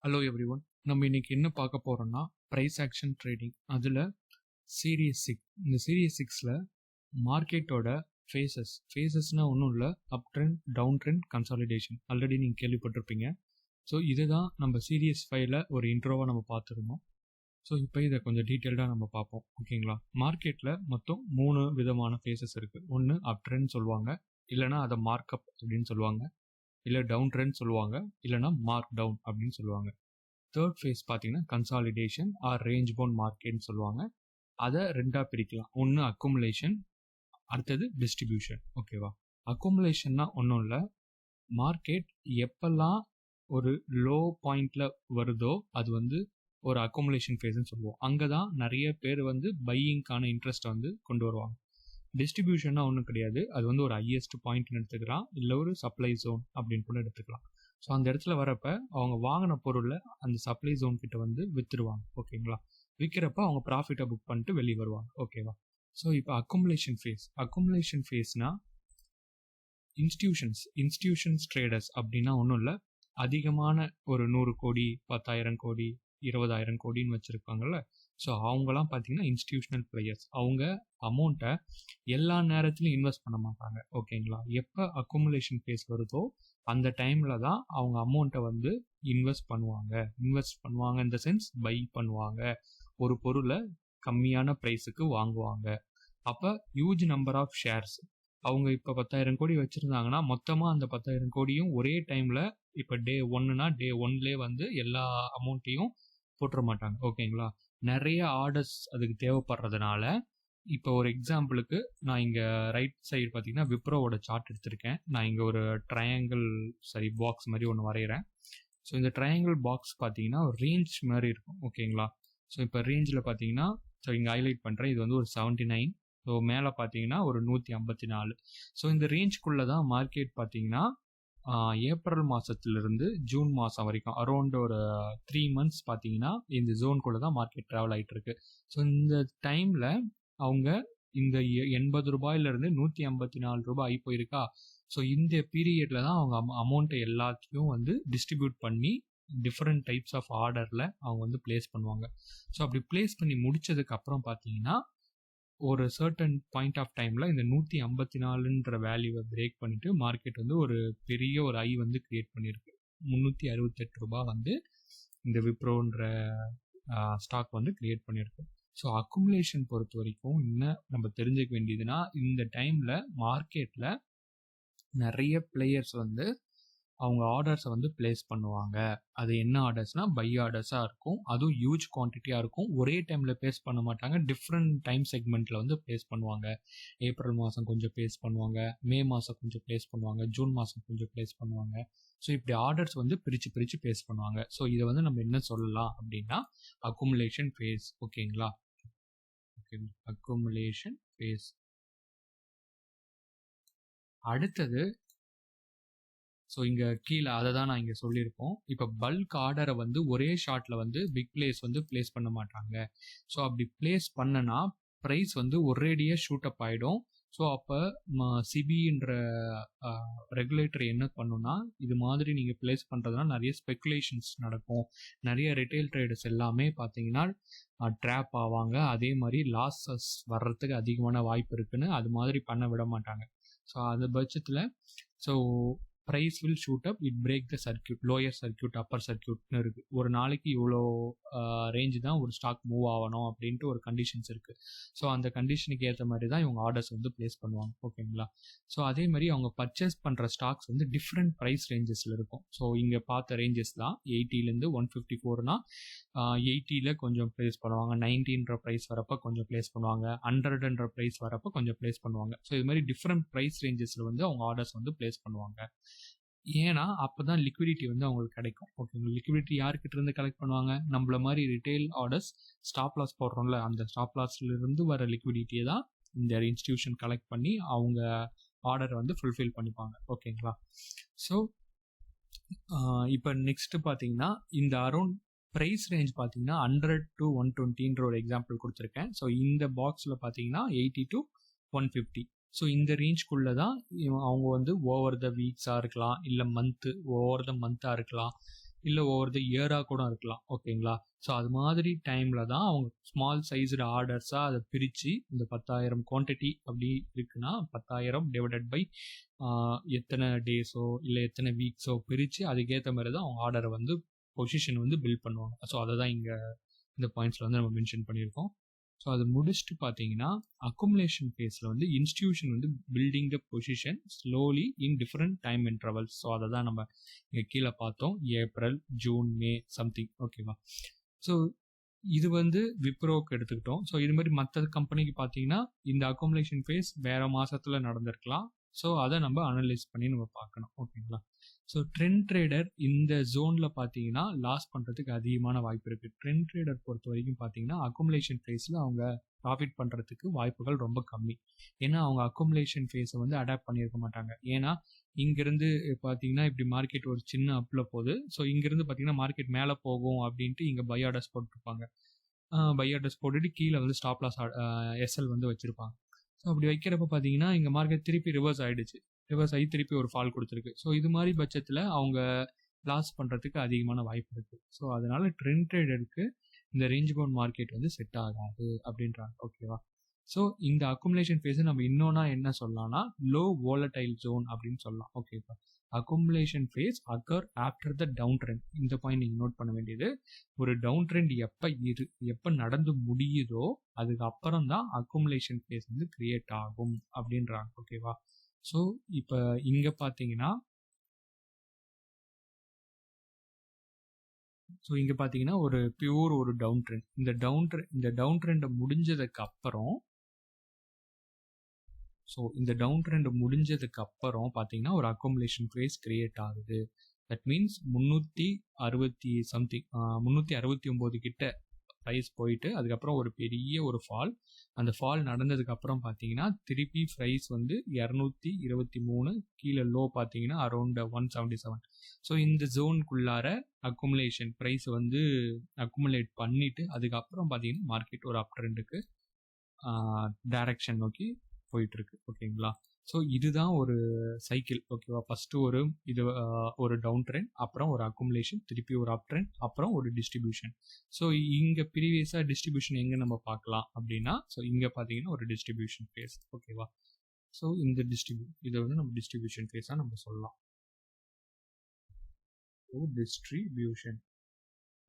Hello everyone. நம்ம இன்னைக்கு என்ன பார்க்க போறோம்னா ப்ரைஸ் ஆக்ஷன் ட்ரேடிங். அதில் சீரியஸ் 6. இந்த சீரியஸ் 6ல் மார்க்கெட்டோட ஃபேஸஸ்னால் ஒன்றும் இல்லை, up trend, down trend, consolidation. Already நீங்கள் கேள்விப்பட்டிருப்பீங்க. ஸோ இதுதான் நம்ம சீரியஸ் 5ல் ஒரு இன்ட்ரோவாக நம்ம பார்த்துருந்தோம். ஸோ இப்போ இதை கொஞ்சம் டீட்டெயில்டாக நம்ம பார்ப்போம், ஓகேங்களா. மார்க்கெட்டில் மொத்தம் 3 விதமான ஃபேஸஸ் இருக்குது. ஒன்று அப் ட்ரெண்ட் சொல்லுவாங்க, இல்லைனா அதை மார்க்அப் அப்படின்னு சொல்லுவாங்க, இல்லை டவுன் ட்ரெண்ட் சொல்லுவாங்க, இல்லைனா மார்க் டவுன் அப்படின்னு சொல்லுவாங்க. தேர்ட் ஃபேஸ் பார்த்தீங்கன்னா கன்சாலிடேஷன் ஆர் ரேஞ்ச் பவுண்ட் மார்க்கெட்னு சொல்லுவாங்க. அதை ரெண்டாக பிரிக்கலாம். ஒன்று அக்குமுலேஷன், அடுத்தது டிஸ்ட்ரிபியூஷன், ஓகேவா. அக்குமுலேஷன்னா ஒன்றும் இல்லை, மார்க்கெட் எப்பெல்லாம் ஒரு லோ பாயிண்டில் வருதோ அது வந்து ஒரு அக்குமுலேஷன் ஃபேஸ்ன்னு சொல்லுவோம். அங்கே தான் நிறைய பேர் வந்து பையிங்கான இன்ட்ரெஸ்ட்டை வந்து கொண்டு வருவாங்க. டிஸ்ட்ரிபியூஷன்னா ஒன்றும் கிடையாது, அது வந்து ஒரு ஹையஸ்ட் பாயிண்ட்னு எடுத்துக்கலாம், இல்லை ஒரு சப்ளை ஜோன் அப்படின்னு கூட எடுத்துக்கலாம். ஸோ அந்த இடத்துல வரப்ப அவங்க வாங்கின பொருளை அந்த சப்ளை ஜோன் கிட்ட வந்து விற்றுருவாங்க, ஓகேங்களா. விற்கிறப்ப அவங்க ப்ராஃபிட்டை புக் பண்ணிட்டு வெளியே வருவாங்க, ஓகேவா. ஸோ இப்போ அக்குமுலேஷன் ஃபேஸ்னால் இன்ஸ்டிடியூஷன்ஸ் ட்ரேடர்ஸ் அப்படின்னா ஒன்றும் இல்லை, அதிகமான ஒரு 100 கோடி 10,000 கோடி 20,000 கோடின்னு வச்சுருப்பாங்கல்ல. ஸோ அவங்களாம் பார்த்தீங்கன்னா இன்ஸ்டிடியூஷனல் பிளேயர்ஸ். அவங்க அமௌண்ட்டை எல்லா நேரத்துலையும் இன்வெஸ்ட் பண்ண மாட்டாங்க, ஓகேங்களா. எப்போ அக்குமுலேஷன் ஃபேஸ் வருதோ அந்த டைமில் தான் அவங்க அமௌண்ட்டை வந்து இன்வெஸ்ட் பண்ணுவாங்க இந்த சென்ஸ் பை பண்ணுவாங்க. ஒரு பொருளை கம்மியான ப்ரைஸுக்கு வாங்குவாங்க. அப்போ ஹியூஜ் நம்பர் ஆஃப் ஷேர்ஸ், அவங்க இப்போ 10,000 கோடி வச்சுருந்தாங்கன்னா மொத்தமாக அந்த 10,000 கோடியும் ஒரே டைமில், இப்போ டே 1னா டே 1லே வந்து எல்லா அமௌண்ட்டையும் போட்டுற மாட்டாங்க, ஓகேங்களா. நிறைய ஆர்டர்ஸ் அதுக்கு தேவைப்படுறதுனால, இப்போ ஒரு எக்ஸாம்பிளுக்கு நான் இங்கே ரைட் சைடு பார்த்தீங்கன்னா விப்ரோவோட சார்ட் எடுத்திருக்கேன். நான் இங்கே ஒரு பாக்ஸ் மாதிரி ஒன்று வரைகிறேன். ஸோ இந்த ட்ரையாங்கிள் பாக்ஸ் பார்த்தீங்கன்னா ஒரு ரேஞ்ச் மாதிரி இருக்கும், ஓகேங்களா. ஸோ இப்போ ரேஞ்சில் பார்த்தீங்கன்னா, ஸோ இங்கே ஹைலைட் பண்ணுறேன், இது வந்து ஒரு 79. ஸோ மேலே பார்த்தீங்கன்னா ஒரு 154. ஸோ இந்த ரேஞ்சுக்குள்ளே தான் மார்க்கெட் பார்த்தீங்கன்னா ஏப்ரல் மாதத்துலேருந்து ஜூன் மாதம் வரைக்கும் அரௌண்ட் ஒரு 3 months பார்த்தீங்கன்னா இந்த ஜோனுக்குள்ளே தான் மார்க்கெட் ட்ராவல் ஆகிட்டு இருக்கு. ஸோ இந்த டைமில் அவங்க இந்த 80 ரூபாயிலிருந்து 154 ரூபாய் ஆகி போயிருக்கா. ஸோ இந்த பீரியடில் தான் அவங்க அமௌண்ட்டை எல்லாத்தையும் வந்து டிஸ்ட்ரிபியூட் பண்ணி டிஃப்ரெண்ட் டைப்ஸ் ஆஃப் ஆர்டரில் அவங்க வந்து பிளேஸ் பண்ணுவாங்க. ஸோ அப்படி பிளேஸ் பண்ணி முடிச்சதுக்கப்புறம் பார்த்தீங்கன்னா ஒரு சர்டன் பாயிண்ட் ஆஃப் டைமில் இந்த 154ன்ற வேல்யூவை பிரேக் பண்ணிவிட்டு மார்க்கெட் வந்து ஒரு பெரிய ஒரு ஐ வந்து கிரியேட் பண்ணியிருக்கு. 368 ரூபாய் வந்து இந்த விப்ரோன்ற ஸ்டாக் வந்து கிரியேட் பண்ணியிருக்கு. ஸோ அக்குமுலேஷன் பொறுத்த வரைக்கும் என்ன நம்ம தெரிஞ்சுக்க வேண்டியதுன்னா, இந்த டைமில் மார்க்கெட்டில் நிறைய பிளேயர்ஸ் வந்து அவங்க ஆர்டர்ஸை வந்து பிளேஸ் பண்ணுவாங்க. அது என்ன ஆர்டர்ஸ்னால் பை ஆர்டர்ஸாக இருக்கும், அதுவும் ஹியூஜ் குவான்டிட்டியாக இருக்கும். ஒரே டைமில் பிளேஸ் பண்ண மாட்டாங்க, டிஃப்ரெண்ட் டைம் செக்மெண்ட்டில் வந்து பிளேஸ் பண்ணுவாங்க. ஏப்ரல் மாதம் கொஞ்சம் பிளேஸ் பண்ணுவாங்க, மே மாதம் கொஞ்சம் பிளேஸ் பண்ணுவாங்க, ஜூன் மாதம் கொஞ்சம் பிளேஸ் பண்ணுவாங்க. ஸோ இப்படி ஆர்டர்ஸ் வந்து பிரித்து பிளேஸ் பண்ணுவாங்க. ஸோ இதை வந்து நம்ம என்ன சொல்லலாம் அப்படின்னா அக்குமுலேஷன் ஃபேஸ், ஓகேங்களா. Accumulation phase. அடுத்தது, ஸோ இங்கே கீழே அதை தான் நான் இங்கே சொல்லியிருக்கோம். இப்போ பல்க் ஆர்டரை வந்து ஒரே ஷார்ட்டில் வந்து பிக் பிளேஸ் வந்து பிளேஸ் பண்ண மாட்டாங்க. ஸோ அப்படி பிளேஸ் பண்ணனா ப்ரைஸ் வந்து ஒரேடியாக ஷூட் அப் ஆகிடும். ஸோ அப்போ சிபின்ற ரெகுலேட்டர் என்ன பண்ணுன்னா, இது மாதிரி நீங்கள் பிளேஸ் பண்ணுறதுனால நிறைய ஸ்பெக்குலேஷன்ஸ் நடக்கும். நிறைய ரிட்டைல் ட்ரேடர்ஸ் எல்லாமே பார்த்தீங்கன்னா ட்ராப் ஆவாங்க. அதே மாதிரி லாஸஸ் வர்றதுக்கு அதிகமான வாய்ப்பு இருக்குன்னு அது மாதிரி பண்ண விட மாட்டாங்க. ஸோ அது பட்சத்தில் so price will shoot up, it break the circuit, lower circuit, upper சர்க்கியூட்னு இருக்குது. ஒரு நாளைக்கு இவ்வளோ ரேஞ்சு தான் ஒரு ஸ்டாக் மூவ் ஆகணும் அப்படின்ட்டு ஒரு கண்டிஷன்ஸ் இருக்குது. ஸோ அந்த கண்டிஷனுக்கு ஏற்ற மாதிரி தான் இவங்க ஆர்டர்ஸ் வந்து பிளேஸ் பண்ணுவாங்க, ஓகேங்களா. ஸோ அதே மாதிரி அவங்க பர்ச்சேஸ் பண்ணுற ஸ்டாக்ஸ் வந்து டிஃப்ரெண்ட் ப்ரைஸ் ரேஞ்சஸில் இருக்கும். ஸோ இங்கே பார்த்த ரேஞ்சஸ் தான் 80லேருந்து 154னா 80ல் கொஞ்சம் ப்ளேஸ் பண்ணுவாங்க, 90ன்ற ப்ரைஸ் வரப்போ கொஞ்சம் ப்ளேஸ் பண்ணுவாங்க, 100ன்ற ப்ரைஸ் வரப்போ கொஞ்சம் ப்ளேஸ் பண்ணுவாங்க. ஸோ இது மாதிரி டிஃப்ரெண்ட் ப்ரைஸ் ரேஞ்சஸில் வந்து அவங்க ஆர்டர்ஸ் வந்து ப்ளேஸ் பண்ணுவாங்க. ஏன்னா அப்போ தான் லிக்விடிட்டி வந்து அவங்களுக்கு கிடைக்கும், ஓகேங்களா. லிக்விடிட்டி யார்கிட்ட இருந்து கலெக்ட் பண்ணுவாங்க? நம்மள மாதிரி ரிட்டைல் ஆர்டர்ஸ் ஸ்டாப் லாஸ் போடுறோம்ல, அந்த ஸ்டாப் லாஸ்லேருந்து வர லிக்விடிட்டியை தான் இந்த இன்ஸ்டிடியூஷன் கலெக்ட் பண்ணி அவங்க ஆர்டரை வந்து ஃபுல்ஃபில் பண்ணிப்பாங்க, ஓகேங்களா. ஸோ இப்போ நெக்ஸ்ட்டு பார்த்தீங்கன்னா இந்த அரௌண்ட் ப்ரைஸ் ரேஞ்ச் பார்த்தீங்கன்னா 100 to 120ன்ற ஒரு எக்ஸாம்பிள் கொடுத்துருக்கேன். ஸோ இந்த பாக்ஸில் பார்த்தீங்கன்னா 80 to 150. ஸோ இந்த ரேஞ்ச்குள்ளே தான் அவங்க வந்து ஓவர் த வீக்ஸாக இருக்கலாம், இல்லை ஓவர் த மந்த்தாக இருக்கலாம், இல்லை ஓவர் த இயராக கூட இருக்கலாம். ஓகேங்களா? ஸோ அது மாதிரி டைமில் தான் அவங்க ஸ்மால் சைஸ்டு ஆர்டர்ஸாக அதை பிரித்து இந்த 10,000 குவான்டிட்டி அப்படி இருக்குன்னா 10,000 டிவைடட் பை எத்தனை டேஸோ இல்லை எத்தனை வீக்ஸோ பிரித்து அதுக்கேற்ற மாதிரி தான் அவங்க ஆர்டரை வந்து பொசிஷன் வந்து பில்ட் பண்ணுவாங்க. ஸோ அதை தான் இங்கே இந்த பாயிண்ட்ஸில் வந்து நம்ம மென்ஷன் பண்ணியிருக்கோம். ஸோ அது முடிச்சுட்டு பார்த்தீங்கன்னா அக்குமுலேஷன் ஃபேஸில் வந்து இன்ஸ்டியூஷன் வந்து building the position slowly in different time intervals. So அதை தான் நம்ம இங்கே கீழே பார்த்தோம். ஏப்ரல், ஜூன், மே சம்திங். ஓகேவா? ஸோ இது வந்து விப்ரோக்கு எடுத்துக்கிட்டோம். ஸோ இது மாதிரி மற்ற கம்பெனிக்கு பார்த்தீங்கன்னா இந்த அக்குமுலேஷன் ஃபேஸ் வேறு மாதத்தில் நடந்திருக்கலாம். ஸோ அதை நம்ம அனலைஸ் பண்ணி நம்ம பார்க்கணும். ஓகேங்களா? ஸோ ட்ரெண்ட் ட்ரேடர் இந்த ஜோனில் பார்த்தீங்கன்னா லாஸ் பண்ணுறதுக்கு அதிகமான வாய்ப்பு இருக்குது. ட்ரெண்ட் ட்ரேடர் பொறுத்த வரைக்கும் பார்த்தீங்கன்னா அக்குமுலேஷன் ஃபேஸில் அவங்க ப்ராஃபிட் பண்ணுறதுக்கு வாய்ப்புகள் ரொம்ப கம்மி. ஏன்னா அவங்க அக்குமுலேஷன் ஃபேஸை வந்து அடாப்ட் பண்ணியிருக்க மாட்டாங்க. ஏன்னா இங்கேருந்து பார்த்தீங்கன்னா இப்படி மார்க்கெட் ஒரு சின்ன அப்பில் போகுது. ஸோ இங்கேருந்து பார்த்தீங்கன்னா மார்க்கெட் மேலே போகும் அப்படின்ட்டு இங்கே பை ஆர்டர்ஸ் போட்டுருப்பாங்க. பை ஆர்டர்ஸ் போட்டுட்டு கீழே வந்து ஸ்டாப் லாஸ் எஸ்எல் வந்து வச்சுருப்பாங்க. ஸோ அப்படி வைக்கிறப்ப பார்த்தீங்கன்னா இங்கே மார்க்கெட் திருப்பி ரிவர்ஸ் ஆகிடுச்சு. ரிவர்ஸ் ஆகி திருப்பி ஒரு ஃபால் கொடுத்துருக்கு. ஸோ இது மாதிரி பட்சத்தில் அவங்க லாஸ் பண்ணுறதுக்கு அதிகமான வாய்ப்பு இருக்குது. ஸோ அதனால ட்ரெண்ட் ட்ரேடருக்கு இந்த ரேஞ்ச் பவுண்ட் மார்க்கெட் வந்து செட் ஆகாது அப்படின்றாங்க. ஓகேவா? ஸோ இந்த அக்குமுலேஷன் ஃபேஸை நம்ம இன்னொன்னா என்ன சொல்லலாம்னா லோ வோலடைல் ஜோன் அப்படின்னு சொல்லலாம். ஓகேவா? Accumulation phase occur after the down trend. இந்த பாயிண்ட் நீங்கள் நோட் பண்ண வேண்டியது, ஒரு டவுன் ட்ரெண்ட் எப்போ நடந்து முடியுதோ அதுக்கப்புறம் தான் அக்குமுலேஷன் ஃபேஸ் வந்து கிரியேட் ஆகும் அப்படின்றாங்க. ஓகேவா? ஸோ இப்போ இங்கே பார்த்தீங்கன்னா ஒரு பியூர் ஒரு டவுன் ட்ரெண்ட். இந்த டவுன் ட்ரெண்டை முடிஞ்சதுக்கு அப்புறம் பார்த்தீங்கன்னா ஒரு அக்குமுலேஷன் ஃபேஸ் கிரியேட் ஆகுது. தட் மீன்ஸ் 369 கிட்ட ப்ரைஸ் போயிட்டு அதுக்கப்புறம் ஒரு பெரிய ஒரு ஃபால். அந்த ஃபால் நடந்ததுக்கு அப்புறம் பார்த்தீங்கன்னா திருப்பி ப்ரைஸ் வந்து 223 கீழே லோ பார்த்தீங்கன்னா அரௌண்ட் 177. ஸோ இந்த ஜோனுக்குள்ளார அக்குமுலேஷன் ப்ரைஸ் வந்து அக்குமுலேட் பண்ணிட்டு அதுக்கப்புறம் பார்த்தீங்கன்னா மார்க்கெட் ஒரு அப் ட்ரெண்டுக்கு டைரக்ஷன் நோக்கி போயிட்டு இருக்கு. ஓகேங்களா? ஸோ இதுதான் ஒரு சைக்கிள். ஓகேவா? ஃபஸ்ட்டு ஒரு டவுன் ட்ரெண்ட், அப்புறம் ஒரு அக்குமுலேஷன், திருப்பி ஒரு அப் ட்ரெண்ட், அப்புறம் ஒரு டிஸ்ட்ரிபியூஷன். ஸோ இங்கே ப்ரீவியஸாக டிஸ்ட்ரிபியூஷன் எங்கே நம்ம பார்க்கலாம் அப்படின்னா ஸோ இங்கே பார்த்தீங்கன்னா ஒரு டிஸ்ட்ரிபியூஷன் ஃபேஸ். ஓகேவா? ஸோ இந்த இதை வந்து நம்ம டிஸ்ட்ரிபியூஷன் ஃபேஸாக நம்ம சொல்லலாம். டிஸ்ட்ரிபியூஷன்.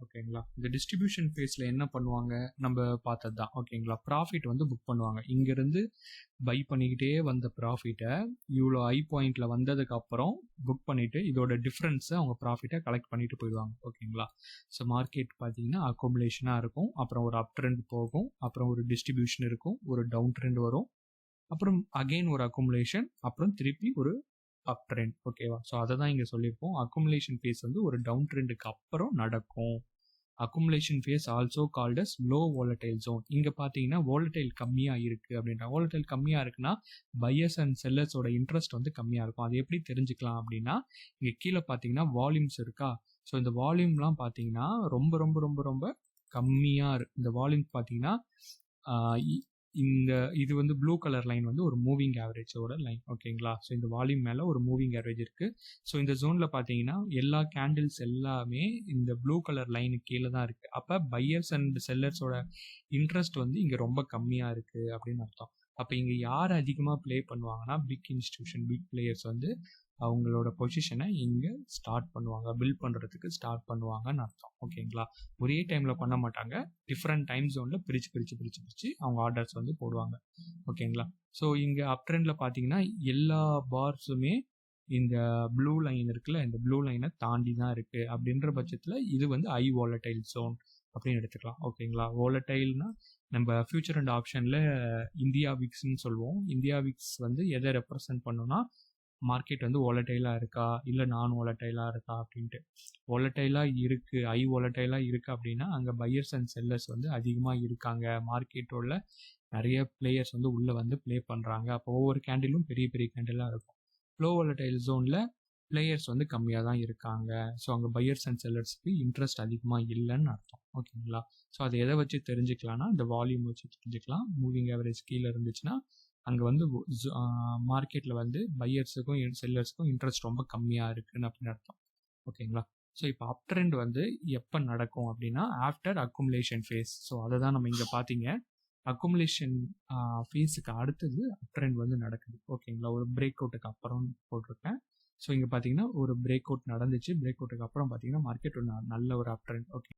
ஓகேங்களா? இந்த டிஸ்ட்ரிபியூஷன் ஃபேஸில் என்ன பண்ணுவாங்க நம்ம பார்த்தது தான். ஓகேங்களா? ப்ராஃபிட் வந்து புக் பண்ணுவாங்க. இங்கேருந்து பை பண்ணிக்கிட்டே வந்த ப்ராஃபிட்டை இவ்வளோ ஹை பாயிண்டில் வந்ததுக்கப்புறம் புக் பண்ணிவிட்டு இதோட டிஃப்ரென்ஸை அவங்க ப்ராஃபிட்டை கலெக்ட் பண்ணிட்டு போயிடுவாங்க. ஓகேங்களா? ஸோ மார்க்கெட் பார்த்தீங்கன்னா அக்குமுலேஷனாக இருக்கும், அப்புறம் ஒரு அப் ட்ரெண்ட் போகும், அப்புறம் ஒரு டிஸ்ட்ரிபியூஷன் இருக்கும், ஒரு டவுன் ட்ரெண்ட் வரும், அப்புறம் அகெயின் ஒரு அக்குமுலேஷன், அப்புறம் திருப்பி ஒரு அப் ட்ரெண்ட். ஓகேவா? ஸோ அதை தான் இங்கே சொல்லியிருப்போம். அக்குமுலேஷன் ஃபேஸ் வந்து ஒரு டவுன் ட்ரெண்டுக்கு அப்புறம் நடக்கும். Accumulation phase also called as low volatile zone. இங்கே பார்த்தீங்கன்னா வோலடைல் கம்மியாக இருக்குது அப்படின்ற. வோலடைல் கம்மியாக இருக்குன்னா பையர்ஸ் அண்ட் செல்லர்ஸோட இன்ட்ரெஸ்ட் வந்து கம்மியாக இருக்கும். அது எப்படி தெரிஞ்சுக்கலாம் அப்படின்னா இங்கே கீழே பார்த்தீங்கன்னா வால்யூம்ஸ் இருக்கா. ஸோ இந்த வால்யூம்லாம் பார்த்தீங்கன்னா ரொம்ப ரொம்ப ரொம்ப ரொம்ப கம்மியாக இருக்குது. இந்த வால்யூம் பார்த்தீங்கன்னா இது வந்து ப்ளூ கலர் லைன் வந்து ஒரு மூவிங் ஆவரேஜோட லைன். ஓகேங்களா? ஸோ இந்த வால்யூம் மேலே ஒரு மூவிங் ஆவரேஜ் இருக்குது. ஸோ இந்த ஜோனில் பார்த்தீங்கன்னா எல்லா கேண்டில்ஸ் எல்லாமே இந்த ப்ளூ கலர் லைனுக்கு கீழே தான் இருக்குது. அப்போ பையர்ஸ் அண்ட் செல்லர்ஸோட இன்ட்ரெஸ்ட் வந்து இங்கே ரொம்ப கம்மியாக இருக்குது அப்படின்னு அர்த்தம். அப்போ இங்கே யார் அதிகமாக ப்ளே பண்ணுவாங்கன்னா பிக் இன்ஸ்டியூஷன், பிக் பிளேயர்ஸ் வந்து அவங்களோட பொசிஷனை இங்கே ஸ்டார்ட் பண்ணுவாங்க, பில்ட் பண்ணுறதுக்கு ஸ்டார்ட் பண்ணுவாங்கன்னு அர்த்தம். ஓகேங்களா? ஒரே டைமில் பண்ண மாட்டாங்க, டிஃப்ரெண்ட் டைம் ஜோனில் பிரித்து அவங்க ஆர்டர்ஸ் வந்து போடுவாங்க. ஓகேங்களா? ஸோ இங்கே அப் ட்ரெண்டில் பார்த்தீங்கன்னா எல்லா பார்ஸுமே இந்த ப்ளூ லைன் இருக்குல்ல, இந்த ப்ளூ லைனை தாண்டி தான் இருக்குது. அப்படின்ற பட்சத்தில் இது வந்து ஹை வோலடைல் ஜோன் அப்படின்னு எடுத்துக்கலாம். ஓகேங்களா? வோலடைல்னா நம்ம ஃபியூச்சர் அண்ட் ஆப்ஷனில் இந்தியா விக்ஸ்ன்னு சொல்லுவோம். இந்தியா விக்ஸ் வந்து எதை ரெப்ரசன்ட் பண்ணுன்னா மார்க்கெட் வந்து வோலடைலாக இருக்கா இல்லை நான் வோலடைலாக இருக்கா அப்படின்ட்டு. வோலடைலாக இருக்குது, ஹை வோலடைலாக இருக்குது அப்படின்னா அங்கே பையர்ஸ் அண்ட் செல்லர்ஸ் வந்து அதிகமாக இருக்காங்க. மார்க்கெட்டோட நிறைய பிளேயர்ஸ் வந்து உள்ளே வந்து ப்ளே பண்ணுறாங்க. அப்போ ஒவ்வொரு கேண்டிலும் பெரிய பெரிய கேண்டிலாக இருக்கும். லோ வோலடைல் ஜோனில் பிளேயர்ஸ் வந்து கம்மியாக தான் இருக்காங்க. ஸோ அங்கே பையர்ஸ் அண்ட் செல்லர்ஸ்க்கு இன்ட்ரெஸ்ட் அதிகமாக இல்லைன்னு அர்த்தம். ஓகேங்களா? ஸோ அதை எதை வச்சு தெரிஞ்சுக்கலாம்னா இந்த வால்யூம் வச்சு தெரிஞ்சுக்கலாம். மூவிங் ஆவரேஜ் கீழே இருந்துச்சுன்னா அங்கே வந்து மார்க்கெட்டில் வந்து பையர்ஸுக்கும் செல்லர்ஸுக்கும் இன்ட்ரெஸ்ட் ரொம்ப கம்மியாக இருக்குன்னு அப்படின்னு அர்த்தம். ஓகேங்களா? ஸோ இப்போ அப் ட்ரெண்ட் வந்து எப்போ நடக்கும் அப்படின்னா ஆஃப்டர் அக்குமுலேஷன் ஃபேஸ். ஸோ அதை தான் நம்ம இங்கே பார்த்தீங்க. அக்குமுலேஷன் ஃபேஸுக்கு அடுத்தது அப் ட்ரெண்ட் வந்து நடக்குது. ஓகேங்களா, ஒரு பிரேக் அவுட்டுக்கு அப்புறம் போட்டிருக்கேன். ஸோ இங்கே பார்த்தீங்கன்னா ஒரு பிரேக் அவுட் நடந்துச்சு. பிரேக் அவுட்டுக்கு அப்புறம் பார்த்தீங்கன்னா மார்க்கெட் ஒரு நல்ல ஒரு அப் ட்ரெண்ட். ஓகே,